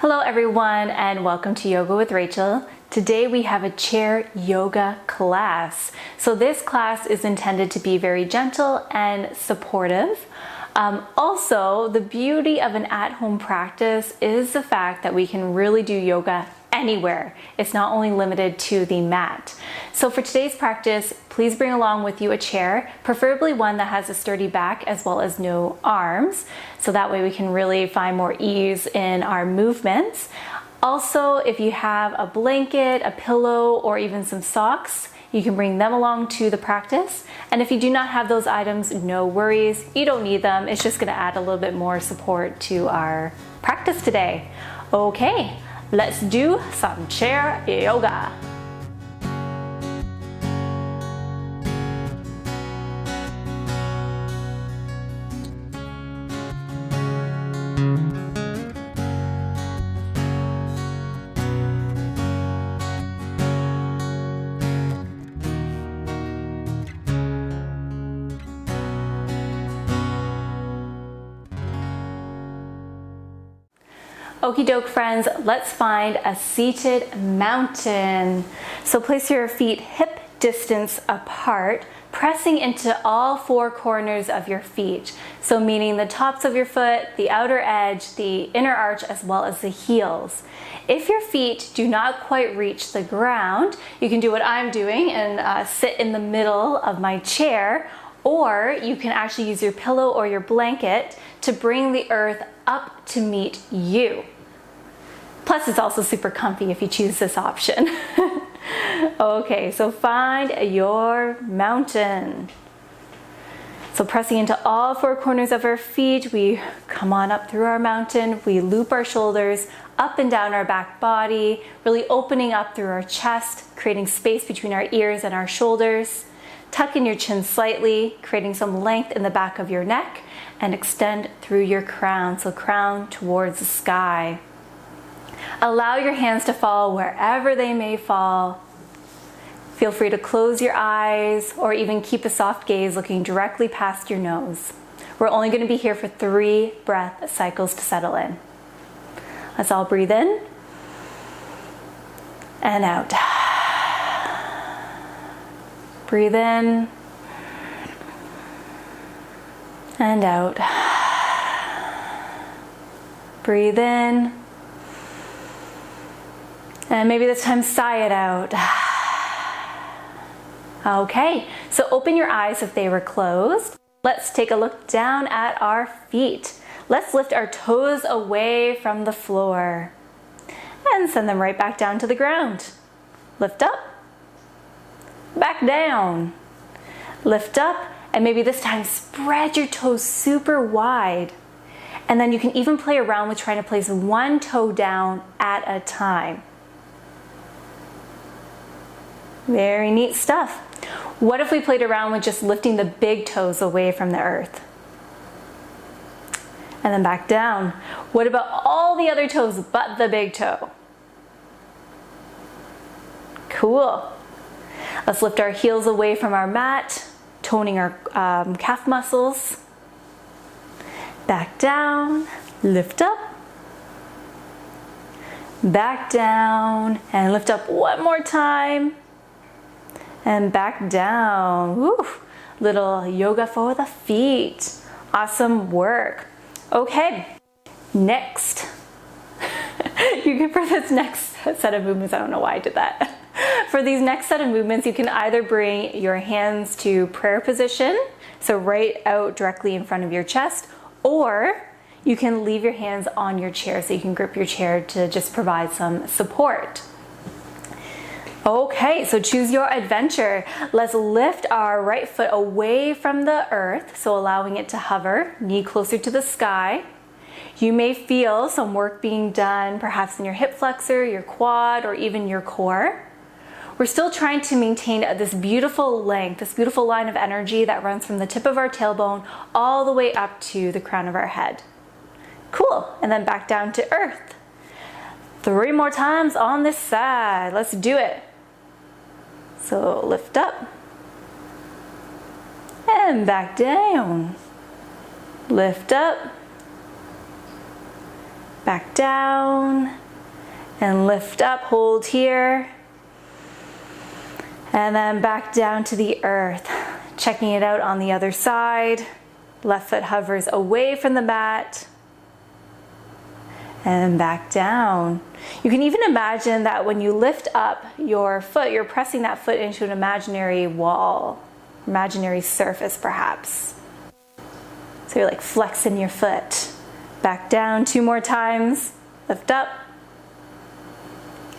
Hello everyone and welcome to Yoga with Rachel. Today we have a chair yoga class. So this class is intended to be very gentle and supportive. Also, the beauty of an at-home practice is the fact that we can really do yoga anywhere. It's not only limited to the mat. So for today's practice, please bring along with you a chair, preferably one that has a sturdy back as well as no arms. So that way we can really find more ease in our movements. Also, if you have a blanket, a pillow, or even some socks, you can bring them along to the practice. And if you do not have those items, no worries. You don't need them. It's just going to add a little bit more support to our practice today. Okay, let's do some chair yoga. Okie doke friends, let's find a seated mountain. So place your feet hip distance apart, pressing into all four corners of your feet. So meaning the tops of your foot, the outer edge, the inner arch, as well as the heels. If your feet do not quite reach the ground, you can do what I'm doing and sit in the middle of my chair, or you can actually use your pillow or your blanket to bring the earth up to meet you. Plus, it's also super comfy if you choose this option. Okay, so find your mountain. So pressing into all four corners of our feet, we come on up through our mountain. We loop our shoulders up and down our back body, really opening up through our chest, creating space between our ears and our shoulders. Tuck in your chin slightly, creating some length in the back of your neck, and extend through your crown, so crown towards the sky. Allow your hands to fall wherever they may fall. Feel free to close your eyes or even keep a soft gaze looking directly past your nose. We're only going to be here for 3 breath cycles to settle in. Let's all breathe in and out. Breathe in and out. Breathe in. And maybe this time sigh it out. Okay, so open your eyes if they were closed. Let's take a look down at our feet. Let's lift our toes away from the floor and send them right back down to the ground. Lift up, back down. Lift up, and maybe this time spread your toes super wide. And then you can even play around with trying to place one toe down at a time. Very neat stuff. What if we played around with just lifting the big toes away from the earth? And then back down. What about all the other toes but the big toe? Cool. Let's lift our heels away from our mat, toning our calf muscles. Back down, lift up. Back down, and lift up one more time. And back down. Woo. Little yoga for the feet. Awesome work. Okay, next. You can, for this next set of movements, I don't know why I did that. For these next set of movements, you can either bring your hands to prayer position, so right out directly in front of your chest, or you can leave your hands on your chair so you can grip your chair to just provide some support. Okay, so choose your adventure. Let's lift our right foot away from the earth, so allowing it to hover, knee closer to the sky. You may feel some work being done, perhaps in your hip flexor, your quad, or even your core. We're still trying to maintain this beautiful length, this beautiful line of energy that runs from the tip of our tailbone all the way up to the crown of our head. Cool, and then back down to earth. 3 more times on this side. Let's do it. So lift up and back down. Lift up Back down and lift up, hold here. And then back down to the earth. Checking it out on the other side. Left foot hovers away from the mat. And back down. You can even imagine that when you lift up your foot, you're pressing that foot into an imaginary wall, imaginary surface perhaps. So you're like flexing your foot. Back down 2 more times. Lift up.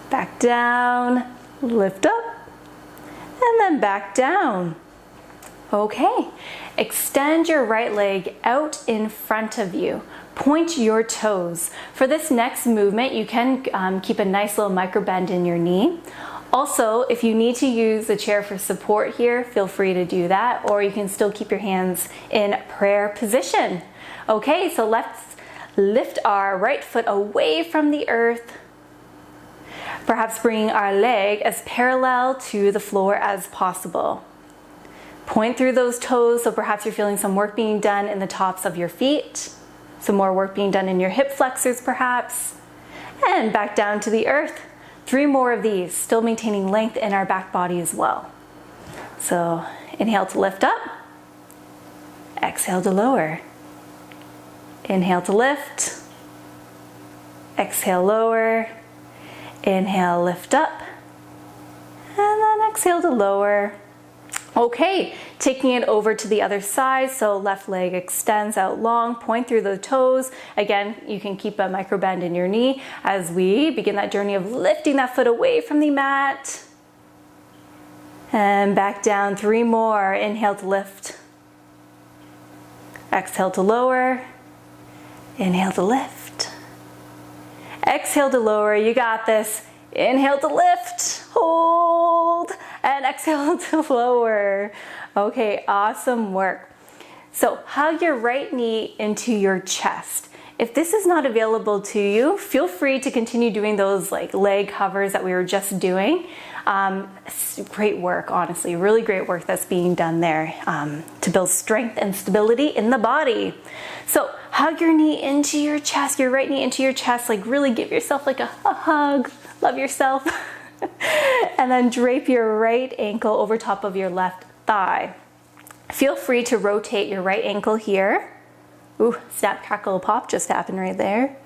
Back down. Lift up. And then back down. Okay. Extend your right leg out in front of you. Point your toes. For this next movement, you can keep a nice little micro bend in your knee. Also, if you need to use the chair for support here, feel free to do that, or you can still keep your hands in prayer position. Okay, so let's lift our right foot away from the earth. Perhaps bringing our leg as parallel to the floor as possible. Point through those toes, so perhaps you're feeling some work being done in the tops of your feet. Some more work being done in your hip flexors perhaps. And back down to the earth. 3 more of these, still maintaining length in our back body as well. So inhale to lift up. Exhale to lower. Inhale to lift. Exhale, lower. Inhale, lift up. And then exhale to lower. Okay, taking it over to the other side, so left leg extends out long, point through the toes. Again, you can keep a micro bend in your knee as we begin that journey of lifting that foot away from the mat. And back down 3 more. Inhale to lift. Exhale to lower. Inhale to lift. Exhale to lower, you got this. Inhale to lift, hold, and exhale to lower. Okay, awesome work. So hug your right knee into your chest. If this is not available to you, feel free to continue doing those like leg hovers that we were just doing. Great work, honestly, really great work that's being done there to build strength and stability in the body. So hug your knee into your chest, your right knee into your chest, like really give yourself like a hug. Love yourself. And then drape your right ankle over top of your left thigh. Feel free to rotate your right ankle here. Ooh, snap, crackle, pop just happened right there.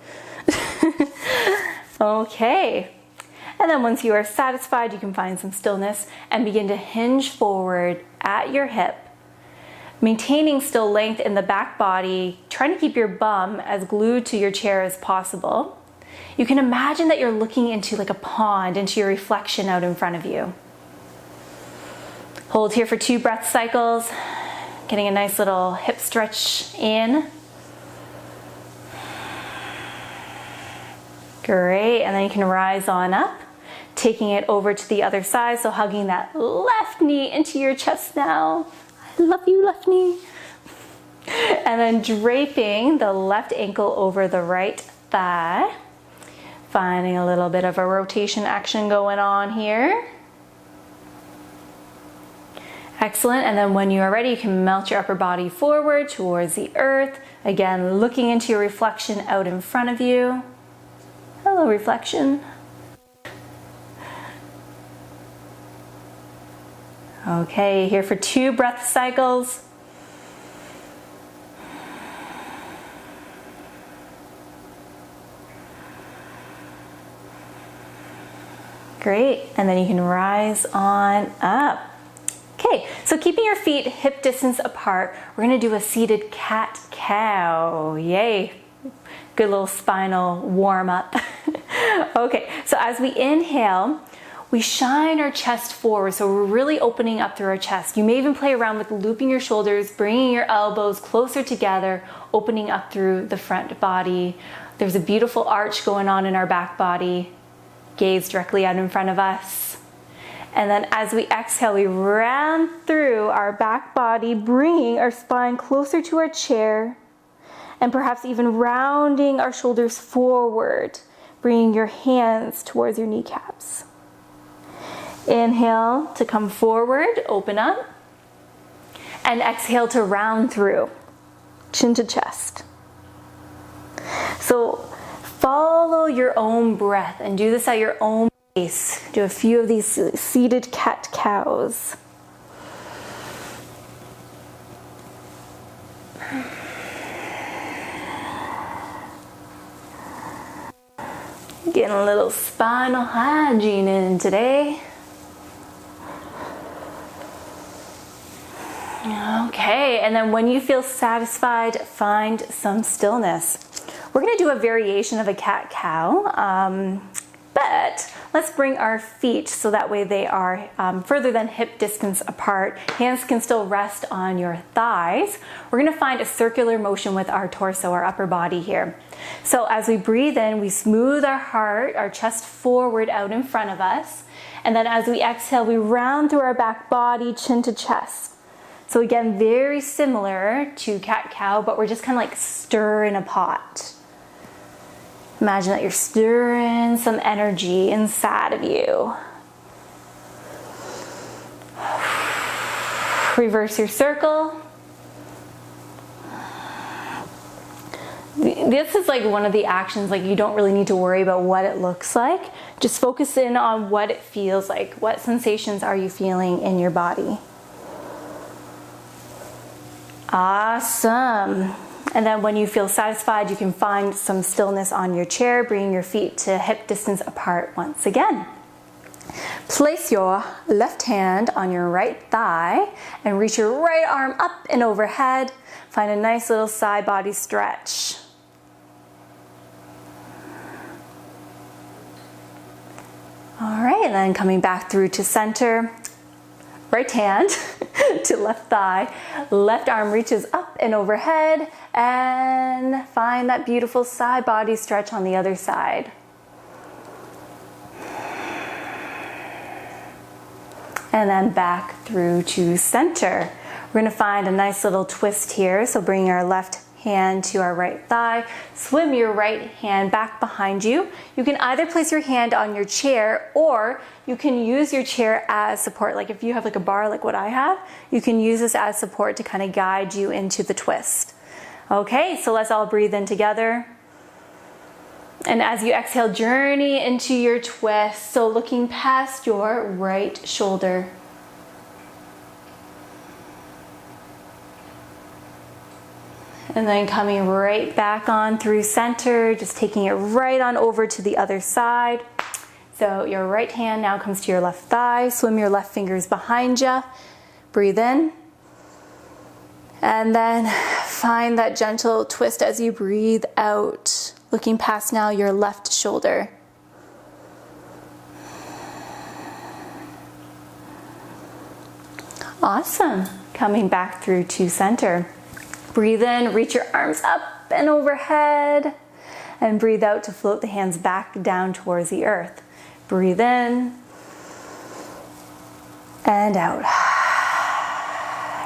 Okay. And then once you are satisfied, you can find some stillness and begin to hinge forward at your hip. Maintaining still length in the back body, trying to keep your bum as glued to your chair as possible. You can imagine that you're looking into like a pond, into your reflection out in front of you. Hold here for 2 breath cycles, getting a nice little hip stretch in. Great, and then you can rise on up, taking it over to the other side, so hugging that left knee into your chest now. I love you, left knee. And then draping the left ankle over the right thigh. Finding a little bit of a rotation action going on here. Excellent, and then when you are ready, you can melt your upper body forward towards the earth. Again, looking into your reflection out in front of you. Hello, reflection. Okay, here for 2 breath cycles. Great, and then you can rise on up. Okay, so keeping your feet hip distance apart, we're gonna do a seated cat-cow. Yay, good little spinal warm up. Okay, so as we inhale, we shine our chest forward, so we're really opening up through our chest. You may even play around with looping your shoulders, bringing your elbows closer together, opening up through the front body. There's a beautiful arch going on in our back body. Gaze directly out in front of us. And then as we exhale, we round through our back body, bringing our spine closer to our chair, and perhaps even rounding our shoulders forward, bringing your hands towards your kneecaps. Inhale to come forward, open up, and exhale to round through, chin to chest. So follow your own breath and do this at your own pace. Do a few of these seated cat-cows. Getting a little spinal hygiene in today. Okay, and then when you feel satisfied, find some stillness. We're going to do a variation of a cat-cow, but let's bring our feet so that way they are further than hip distance apart. Hands can still rest on your thighs. We're going to find a circular motion with our torso, our upper body here. So as we breathe in, we smooth our heart, our chest forward out in front of us. And then as we exhale, we round through our back body, chin to chest. So again, very similar to cat-cow, but we're just kind of like stirring a pot. Imagine that you're stirring some energy inside of you. Reverse your circle. This is like one of the actions, like you don't really need to worry about what it looks like. Just focus in on what it feels like. What sensations are you feeling in your body? Awesome. And then when you feel satisfied, you can find some stillness on your chair, bringing your feet to hip distance apart once again. Place your left hand on your right thigh and reach your right arm up and overhead. Find a nice little side body stretch. All right, and then coming back through to center. Right hand to left thigh, left arm reaches up and overhead, and find that beautiful side body stretch on the other side. And then back through to center. We're going to find a nice little twist here, so bring our left hand to our right thigh, swim your right hand back behind you. You can either place your hand on your chair or you can use your chair as support. Like if you have like a bar like what I have, you can use this as support to kind of guide you into the twist. Okay, so let's all breathe in together. And as you exhale, journey into your twist. So looking past your right shoulder. And then coming right back on through center, just taking it right on over to the other side. So your right hand now comes to your left thigh. Swim your left fingers behind you. Breathe in. And then find that gentle twist as you breathe out. Looking past now your left shoulder. Awesome. Coming back through to center. Breathe in, reach your arms up and overhead, and breathe out to float the hands back down towards the earth. Breathe in and out.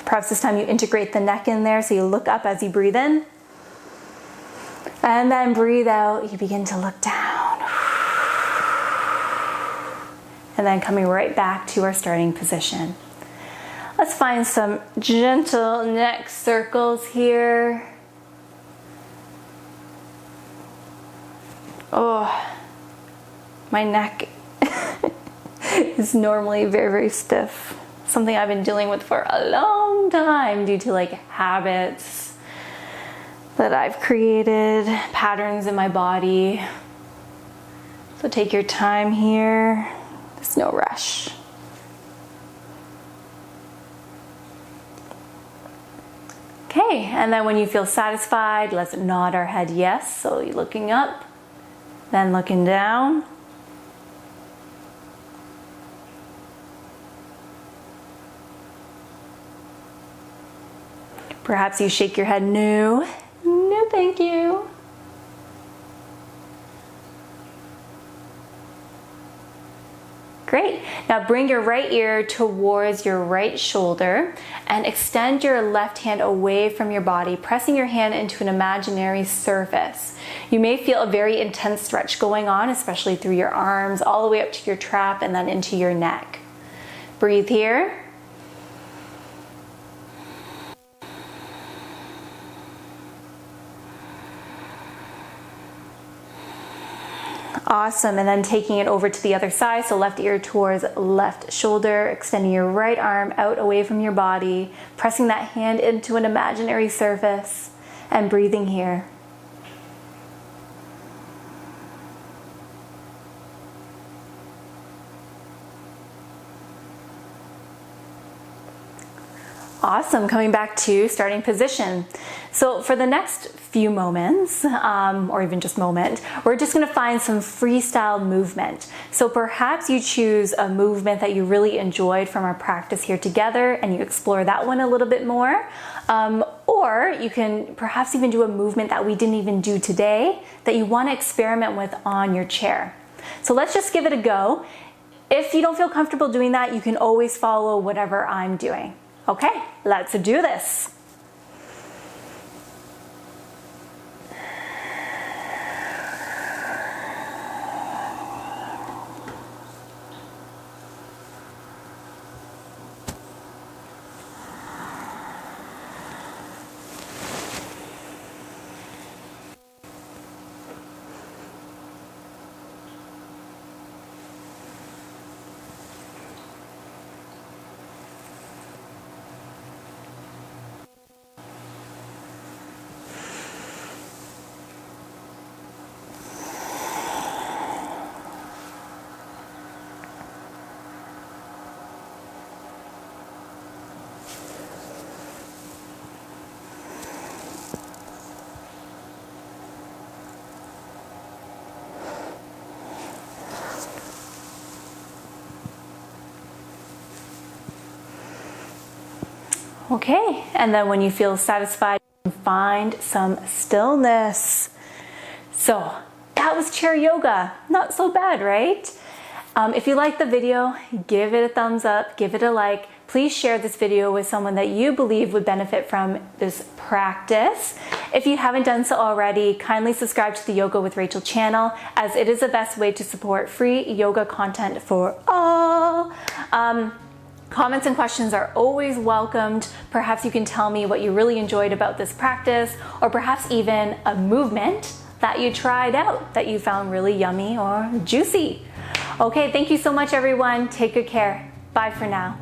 Perhaps this time you integrate the neck in there, so you look up as you breathe in. And then breathe out, you begin to look down. And then coming right back to our starting position. Let's find some gentle neck circles here. Oh, my neck is normally very, very stiff. Something I've been dealing with for a long time due to like habits that I've created, patterns in my body. So take your time here. There's no rush. Okay, and then when you feel satisfied, let's nod our head yes. So you're looking up, then looking down. Perhaps you shake your head no. No, thank you. Great. Now bring your right ear towards your right shoulder and extend your left hand away from your body, pressing your hand into an imaginary surface. You may feel a very intense stretch going on, especially through your arms, all the way up to your trap and then into your neck. Breathe here. Awesome, and then taking it over to the other side, so left ear towards left shoulder, extending your right arm out away from your body, pressing that hand into an imaginary surface, and breathing here. Awesome, coming back to starting position. So for the next few moments, or even just moment, we're just gonna find some freestyle movement. So perhaps you choose a movement that you really enjoyed from our practice here together and you explore that one a little bit more. Or you can perhaps even do a movement that we didn't even do today that you wanna experiment with on your chair. So let's just give it a go. If you don't feel comfortable doing that, you can always follow whatever I'm doing. Okay, let's do this. Okay, and then when you feel satisfied, find some stillness. So that was chair yoga. Not so bad, right? If you like the video, give it a thumbs up, give it a like. Please share this video with someone that you believe would benefit from this practice. If you haven't done so already, kindly subscribe to the Yoga with Rachel channel, as it is the best way to support free yoga content for all. Comments and questions are always welcomed. Perhaps you can tell me what you really enjoyed about this practice, or perhaps even a movement that you tried out that you found really yummy or juicy. Okay, thank you so much, everyone. Take good care. Bye for now.